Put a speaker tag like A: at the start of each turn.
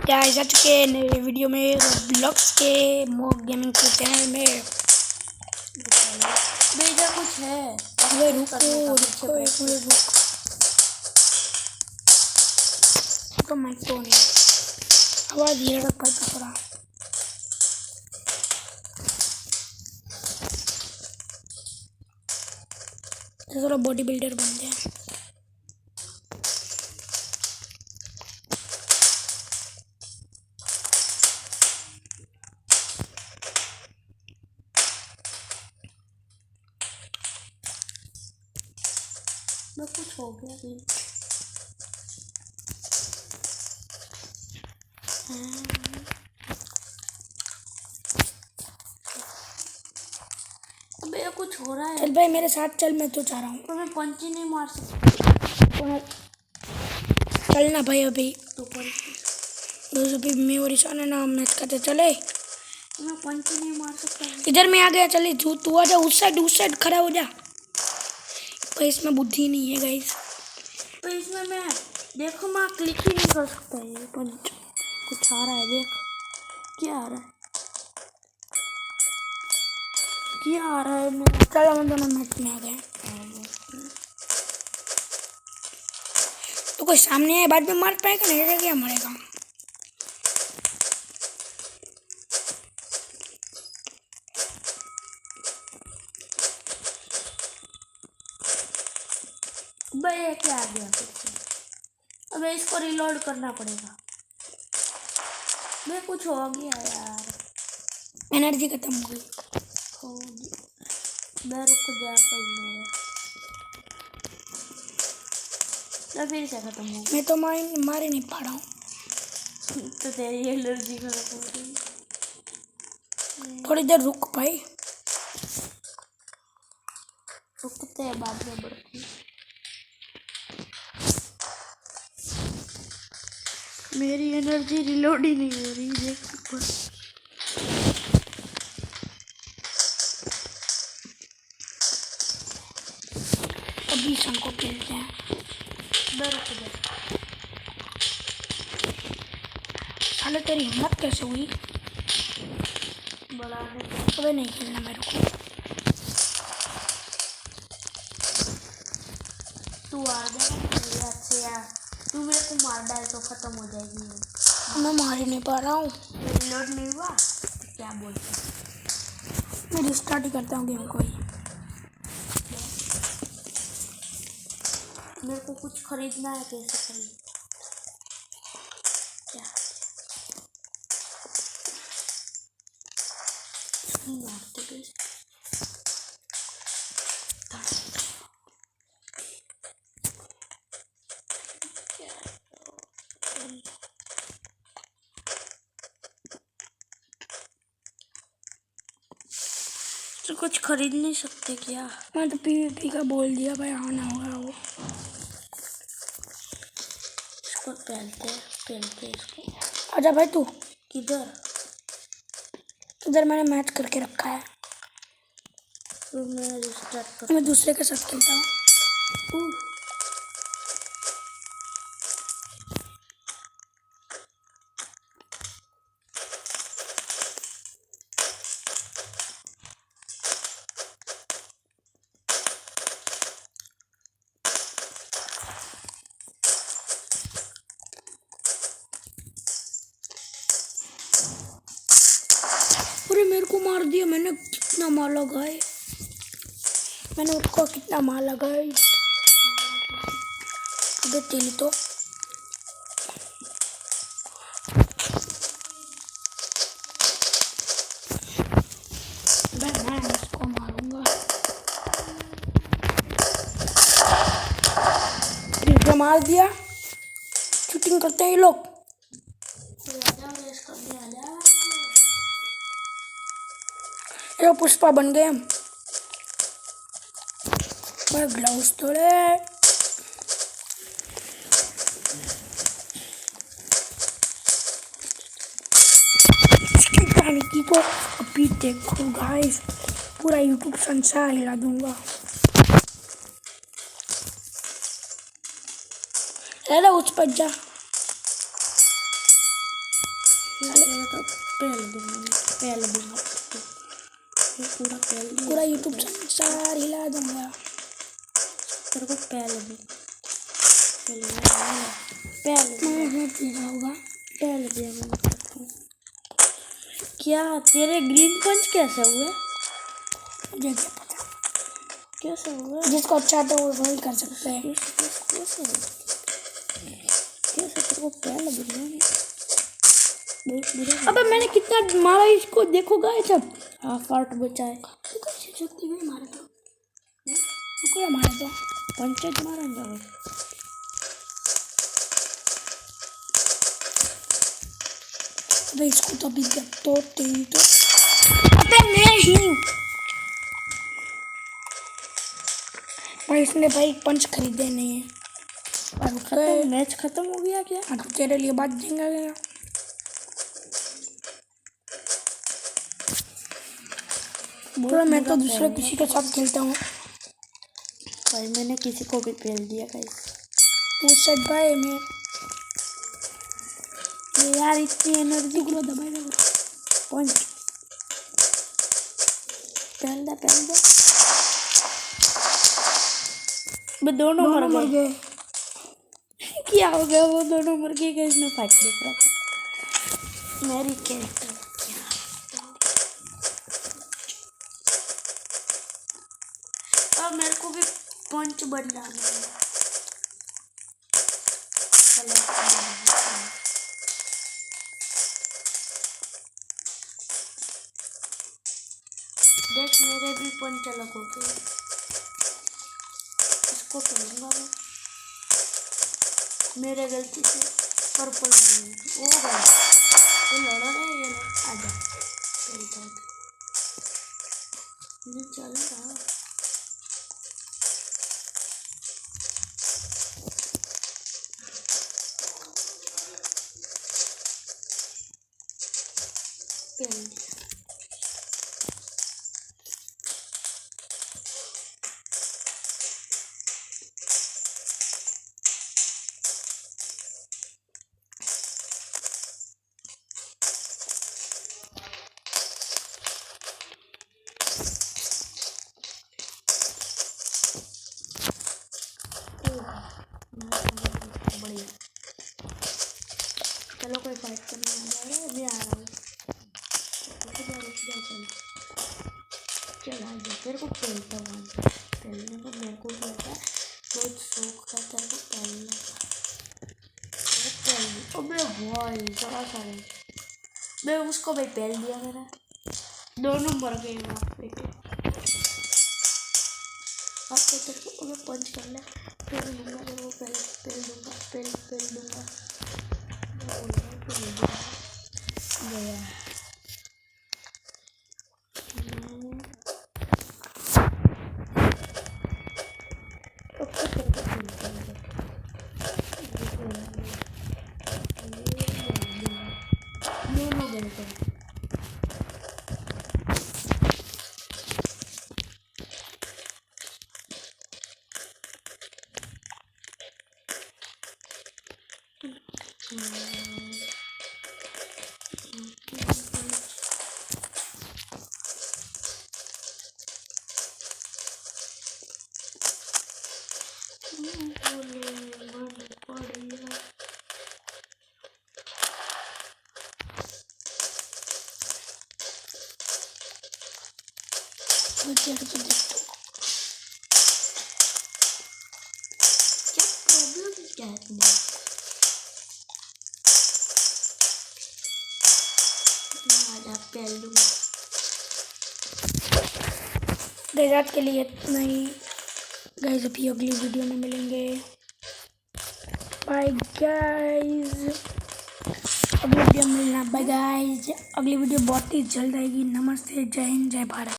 A: Guys आज के नए वीडियो में रोब्लॉक्स के मोक गेमिंग के चैनल में
B: भेजा कुछ है।
A: अबे रुको तो माइक तो नहीं आवाज धीरे रखा तो थोड़ा थोड़ा बॉडी बिल्डर बनते हैं।
B: मैं कुछ हो गया भी। अबे कुछ हो रहा है।
A: चल भाई मेरे साथ चल, मैं तो चाह रहा हूँ।
B: तो मैं पंच ही नहीं मार सकता।
A: चल ना भाई अभी
B: तो
A: दोस्त अभी मैं और ईशान है ना मैच करते चले।
B: तो मैं पंच ही नहीं मार सकता।
A: इधर मैं आ गया, चले तू आ जा, उस साइड खड़ा हो जा। भाई इसमें बुद्धि नहीं है गाइस।
B: तो इसमें मैं देखो मैं क्लिक ही नहीं कर सकता। ये पंच कुछ आ रहा है, देख क्या आ रहा है, क्या आ रहा है। मैं
A: चलो हम दोनों मैच में आ गए। तो कोई सामने आए बाद में मार पाएगा नहीं, क्या मरेगा।
B: भाई क्या आ गया फिर से। अबे इसको रिलोड करना पड़ेगा। मैं कुछ हो गया यार,
A: एनर्जी खत्म हो गई।
B: मैं रुक जा कोई मेरे तो फिर से खत्म हो गया।
A: मैं तो मार ही नहीं पा रहा हूँ।
B: तो तेरी एलर्जी खत्म हो गई।
A: थोड़ी देर रुक भाई,
B: रुकते हैं बाद में बढ़ती। मेरी एनर्जी रिलोड ही नहीं हो रही, देख ऊपर।
A: अभी को खेलते हैं। साले तेरी हिम्मत कैसे हुई
B: बढ़ाने
A: अबे नहीं खेलना मेरे को।
B: तू आ जा अच्छे यार, तू मेरे को मार डाल तो खत्म हो जाएगी।
A: मैं मार ही नहीं पा रहा हूँ।
B: रिलोड नहीं हुआ तो क्या बोलते।
A: मैं रिस्टार्ट ही करता हूँ गेम को ही।
B: मेरे को कुछ खरीदना है, कैसे खरीद क्या मारते कैसे। तो कुछ खरीद नहीं सकते क्या।
A: मैं तो पीवीपी का बोल दिया भाई, आना होगा वो।
B: इसको पहनते इसको।
A: आजा भाई तू।
B: किधर
A: इधर मैंने मैच करके रखा है।
B: तो मैं रिस्टार्ट कर।
A: मैं दूसरे के साथ खेलता हूँ। अरे मेरे को मार दिया, मैंने कितना मार लगाए, मैंने उसको कितना मार लगाए। अबे तेली तो मैं इसको मारूंगा। फिर मार दिया। शूटिंग करते हैं ये लोग। ये पुष्पा बन गए हम। मैं ग्लव्स तोड़े। की तो अभी देखो गाइस, पूरा यूट्यूब संसार हिला दूंगा। उस पर जा।
B: तो पहल दूंगा मैं, पहल दूंगा ये पूरा पहल दूंगा,
A: पूरा यूट्यूब संसार हिला दूंगा।
B: तेरे को पहल दूँ, पहल
A: पीना होगा।
B: पहल दिया मैंने। क्या तेरे ग्रीन पंच कैसे हुए?
A: मुझे क्या पता
B: कैसे हुआ?
A: जिसको अच्छा तो वो वही कर सकते हैं।
B: कैसे तेरे को पहल दूंगा बहुत बुरा।
A: अबे मैंने कितना मारा इसको देखो गाइस। अब
B: हाँ फाट बचाए
A: तू कैसे शक्ति में मारा था? तू क्या मारा था?
B: पंचायत मारेंगे।
A: अबे इसको तो अभी तो तेरी तो अबे नहीं भाई, इसने भाई पंच खरीदे नहीं है।
B: अब खत्म, मैच खत्म हो गया क्या?
A: हाँ तो तेरे लिए बात देंगे। पूरा मैं तो दूसरे किसी के साथ खेलता हूँ
B: भाई। मैंने किसी को भी पेल दिया गाइस।
A: तू सेट भाई मैं
B: ये यार इतनी एनर्जी
A: को दबाई दो।
B: पंच पहल दे वो दोनों मर गए। क्या हो गया? वो दोनों मर गए। इसमें फाइट दिख रहा था मेरी कैरेक्टर। अब मेरे को भी पंच बदलाना है। देख मेरे भी पंच अलग हो गए। इसको पहनूंगा मैं। मेरे गलती से पर्पल ओ गया। ये लड़ा है, ये आजा नहीं चल रहा। बढ़िया। चलो कोई फाइट करने आ रहा है। मैं आ रहा हूँ। चल आ जा। तेरे को पहलता हूँ। पहलने को मेरे को भी आता है। बहुत शौक था तेरे को पहलने का। अबे भाई जरा सारे मैं उसको भाई पहल दिया मैंने। दोनों मर गए वहाँ पे। अब तो तेरे को अबे पंच कर ले। पहल दूंगा तेरे को। पहल दूंगा। पहल दूंगा गया।
A: क्या
B: प्रॉब्लम क्या है तुम्हें? पहल दूंगा।
A: गाइस के लिए इतना ही। गाइस अभी अगली वीडियो में मिलेंगे। Bye guys. अगली वीडियो में मिलना। Bye guys. अगली वीडियो बहुत ही जल्द आएगी। नमस्ते, जय हिंद, जय भारत।